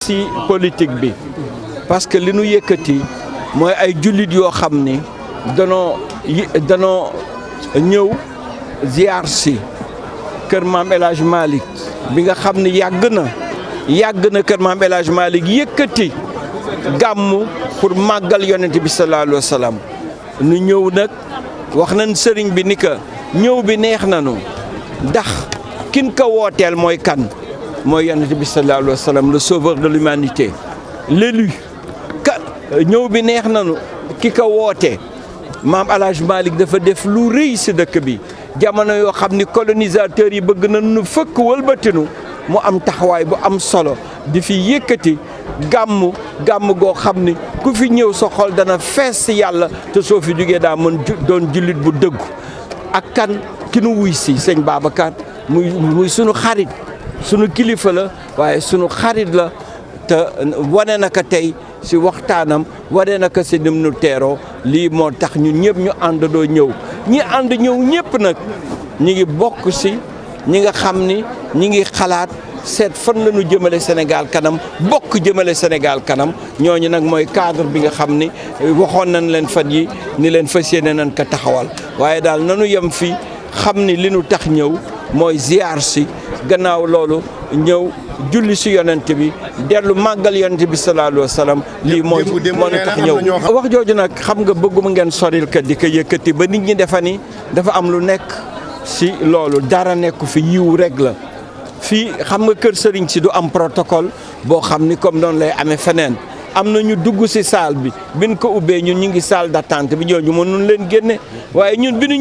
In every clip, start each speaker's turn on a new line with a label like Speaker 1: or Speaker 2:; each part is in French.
Speaker 1: si politique bi parce que li nu yëkkati mooy ay jullit yoo xam ni danoo ñëw ziar si kër maam El Hadj Malick bi nga xam ni yàgg na kër maam El Hadj Malick yëkkati gàmmu pour màggal yonent bi sallallahu alayhi wa sallam nu ñëw nag wax nañ sëriñ bi ni que ñëw bi neex nañu ndax kin ko wooteel mooy kan mooy yonent bi sallallahu alayhi wa sallam le sauveur de l'humanité l'élu ñëw bi neex nañu ki ko woote maam El Hadj Malick dafa def lu rëy si dëkk bi jamono yoo xam ni colonisateurs yi bëgg nañ nu fëkk wëlbatinu mu am taxawaay bu am solo di fi yëkkati gàmm goo xam ni ku fi ñëw sa xol dana fees si yàlla te soo fi jógee daa mën doon jullit bu dëggu ak kan ki nu wuy si sëñ Babacar muy sunu xarit sunu kilifa la waaye sunu xarit la te wane na ko tey si waxtaanam wane na ko si nim nu teeroo lii moo tax ñun ñëpp ñu àndandoo ñëw ñi ànd ñëw ñëpp nag ñi ngi bokk si ñi nga xam ni ñi ngi xalaat seet fan la ñu jëmale Sénégal kanam bokk jëmale Sénégal kanam ñooñu nag mooy cadre bi nga xam ni waxoon nañ leen fan yi ni leen fas yéene nañ ko taxawal waaye daal nanu yem fii xam ni li nu tax ñëw mooy ziar si gannaaw loolu ñëw julli si yonent bi dellu màggal yonent bi sallallahu alayhi wa sallam lii moo nu tax ñëw wax jooju nag xam nga bëgguma ngeen soril ka di ko yëkkati ba nit ñi defa ni dafa am lu nekk si loolu dara nekku fi yiw rek la fii xam nga kër sëriñ si du am protocole boo xam ni comme noonu lay amee feneen am na ñu dugg si salle bi biñ ko ubbee ñun ñu ngi salle d'attente bi ñooñu mënuñ leen génne waaye ñun bi ñu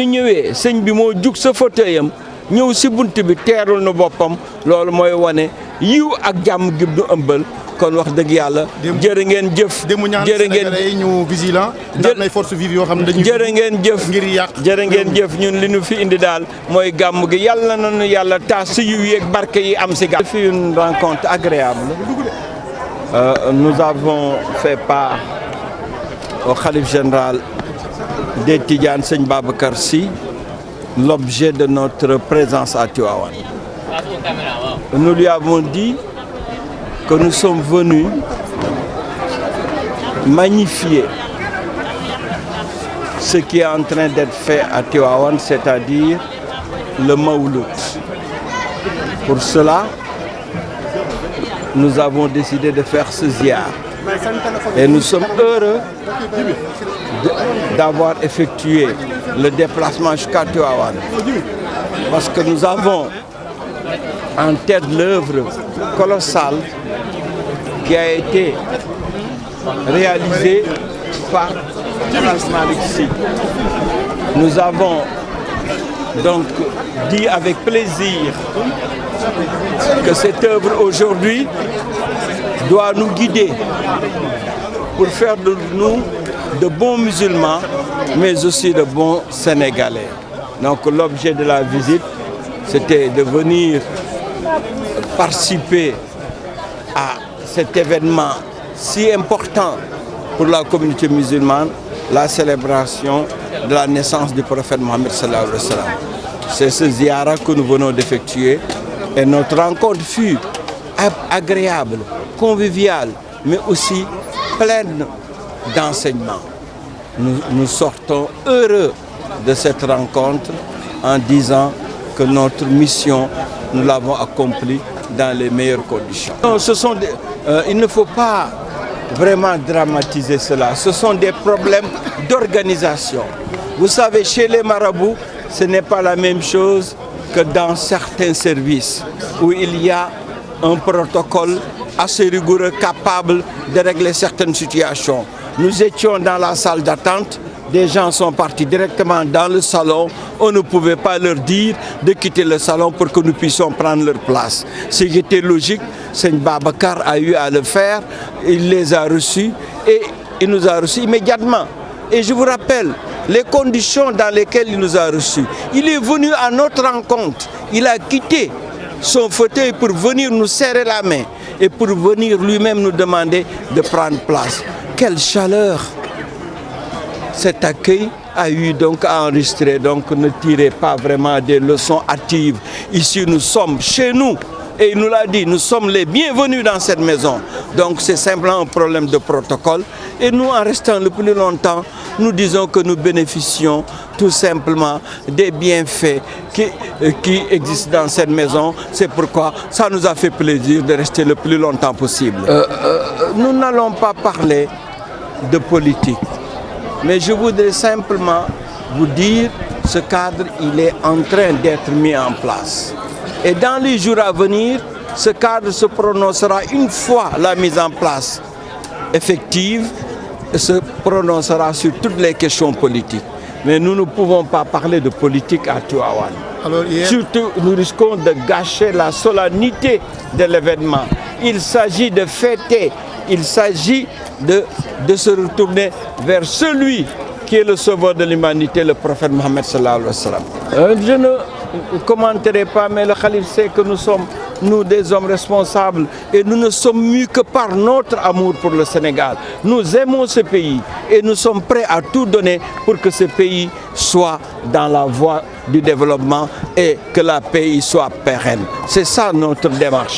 Speaker 1: ñëwee sëñ bi moo jug sa fauteuil am ñëw si bunt bi teerul na boppam loolu mooy wane yiw ak jàmm gi du ëmbal kon wax dëgg yàlla jërë ngeen jëf jërë ngeen
Speaker 2: ñu vigilant ndax nay force vive yoo xam ne dañuy
Speaker 1: jërë ngeen jëf ngir yàq jërë ngeen jëf ñun li ñu fi indi daal mooy gàmm gi yàlla nañu yàlla taas si yiw yeeg barke yi am si gàmm. Fi une rencontre agréable. Nous avons fait part au khalife général des Tidianes Sëñ Babacar Sy l'objet de notre présence à Tivaouane. Nous lui avons dit que nous sommes venus magnifier ce qui est en train d'être fait à Tivaouane, c'est-à-dire le Mawlud. Pour cela, nous avons décidé de faire ce ziar. Et nous sommes heureux d'avoir effectué le déplacement jusqu'à Tivaouane. Parce que nous avons en tête l'œuvre colossale qui a été réalisée par El Hadj Malick Sy. Nous avons donc dit avec plaisir que cette œuvre aujourd'hui doit nous guider pour faire de nous de bons musulmans, mais aussi de bons Sénégalais. Donc l'objet de la visite, c'était de venir participer à cet événement si important pour la communauté musulmane, la célébration de la naissance du prophète Mohammed sallallahu alayhi wa sallam. C'est ce ziara que nous venons d'effectuer et notre rencontre fut agréable, conviviale, mais aussi pleine d'enseignements. Nous sortons heureux de cette rencontre en disant que notre mission, nous l'avons accomplie dans les meilleures conditions. Non, il ne faut pas vraiment dramatiser cela. Ce sont des problèmes d'organisation. Vous savez, chez les marabouts, ce n'est pas la même chose que dans certains services où il y a un protocole assez rigoureux, capable de régler certaines situations. Nous étions dans la salle d'attente, des gens sont partis directement dans le salon. On ne pouvait pas leur dire de quitter le salon pour que nous puissions prendre leur place. Ce qui était logique, Sëñ Babacar a eu à le faire, il les a reçus et il nous a reçus immédiatement. Et je vous rappelle les conditions dans lesquelles il nous a reçus. Il est venu à notre rencontre, il a quitté son fauteuil pour venir nous serrer la main et pour venir lui-même nous demander de prendre place. Quelle chaleur! Cet accueil a eu donc à enregistrer, donc ne tirez pas vraiment des leçons hâtives. Ici nous sommes chez nous, Et il nous l'a dit, nous sommes les bienvenus dans cette maison. Donc c'est simplement un problème de protocole. Et nous, en restant le plus longtemps, nous disons que nous bénéficions tout simplement des bienfaits qui existent dans cette maison. C'est pourquoi ça nous a fait plaisir de rester le plus longtemps possible. Nous n'allons pas parler de politique, mais je voudrais simplement vous dire ce cadre, il est en train d'être mis en place. Et dans les jours à venir, ce cadre se prononcera une fois la mise en place effective, se prononcera sur toutes les questions politiques. Mais nous ne pouvons pas parler de politique à Tivaouane. Surtout, nous risquons de gâcher la solennité de l'événement. Il s'agit de fêter, il s'agit de se retourner vers celui qui est le sauveur de l'humanité, le prophète Mohammed sallallahu alayhi wa sallam. Je ne commenterai pas, mais le Khalif sait que nous sommes, nous, des hommes responsables, et nous ne sommes mus que par notre amour pour le Sénégal. Nous aimons ce pays et nous sommes prêts à tout donner pour que ce pays soit dans la voie du développement et que la pays soit pérenne. C'est ça notre démarche.